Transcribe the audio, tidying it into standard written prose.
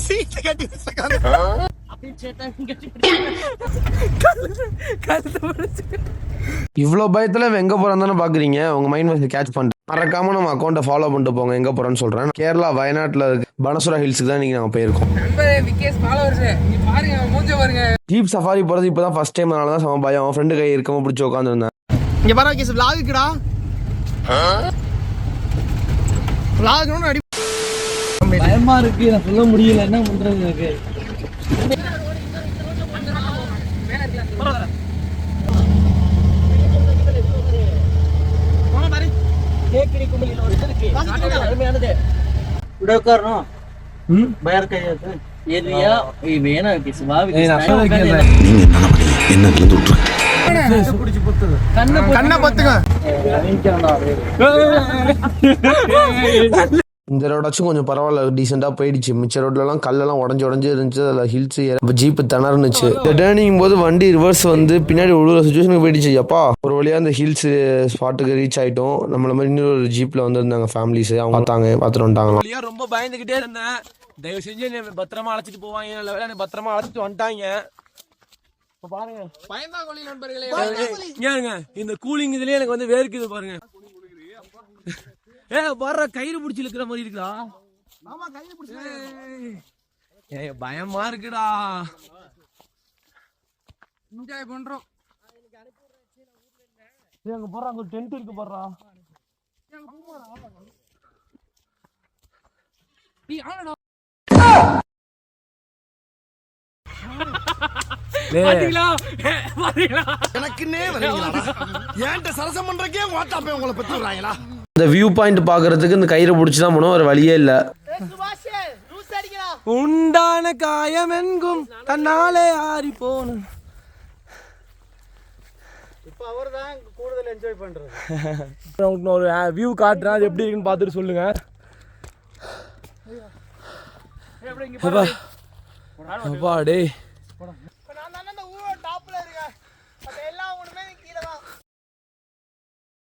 சீட்டை கட்டி இவ்வளோ பயத்துல எங்க போறோம் தானே பாக்குறீங்க. உங்க மைண்ட் வாய்ஸ் கேட்ச் பண்ணிட்டு மறக்காம நம்ம அக்கௌண்ட்டை ஃபாலோ பண்ணிட்டு போங்க. எங்க போறோம்னு சொல்றேன். கேரளா வயநாட்டுல பனசுரா ஹில்ஸுக்கு தான் இன்னைக்கு நாங்க போயிருக்கோம். ஜீப் சஃபாரி போறது இப்பதான் ஃபர்ஸ்ட் டைம். அதனால தான் சம பயம். அவன் ஃப்ரெண்டு கை இருக்கமா பிடிச்சி உட்காந்துருந்தேன். இங்க பாரு கேஸ் விளாகுக்குடா. விளாகணும்னு அடி பயமா இருக்கு. நான் சொல்ல முடியல என்ன பண்றது எனக்கு. இந்த ரோடாச்சும் கொஞ்சம் பரவாயில்ல, டீசெண்டா போயிடுச்சு. மிச்ச ரோட்லாம் கல்லெல்லாம் உடஞ்சு இருந்துச்சு. அதில் ஹில்ஸ் ஜீப்பு திணறுனுச்சு. இந்த டேர்னிங் போது வண்டி ரிவர்ஸ் வந்து பின்னாடி உள்ள சுச்சுவேஷனுக்கு போயிடுச்சு. அப்பா ஒரு வழியா அந்த ஹில்ஸ் ஸ்பாட்டுக்கு ரீச் ஆயிட்டோம். நம்மள மாதிரி இன்னொரு ஜீப்ல வந்திருந்தாங்க ஃபேமிலிஸ். அவங்க பார்த்துட்டு வந்துட்டாங்க. ரொம்ப பயந்துகிட்டே இருந்தேன். தயவு செஞ்சு பத்திரமா அழைச்சிட்டு போவாங்க. நல்ல வேலை பத்திரமா அழைச்சிட்டு வந்துட்டாங்க. பாருங்க பயந்தாங்கொழி நண்பர்களே, இந்த கூலிங் இதுலயே எனக்கு வந்து வேர்க்குது பாருங்க. வர்ற கயிறு பிடிச்சி இருக்கிற மாதிரி இருக்குடா. பயமா இருக்குடா. என்ஜாய் பண்றோம். அங்க போறா, அங்க டென்ட் இருக்கு போறா. எனக்குன்னே ஏன்ட்ட சரசம் பண்றக்கே வாட்டாப்பே உங்களை பத்தி விடுறாங்களா? இந்த வியூ பாயிண்ட் பாக்குறதுக்கு இந்த கயிறை பிடிச்சிதான் போனோம். ஒரு வழியே இல்ல. உண்டான காயம் எங்கும் தன்னாலே ஆறி போன. இப்போ அவர்தான் கூடுதல் என்ஜாய் பண்றது. உங்களுக்கு ஒரு வியூ காட்டுறேன். அது எப்படி இருக்குன்னு பார்த்துட்டு சொல்லுங்க. அப்பா டேய்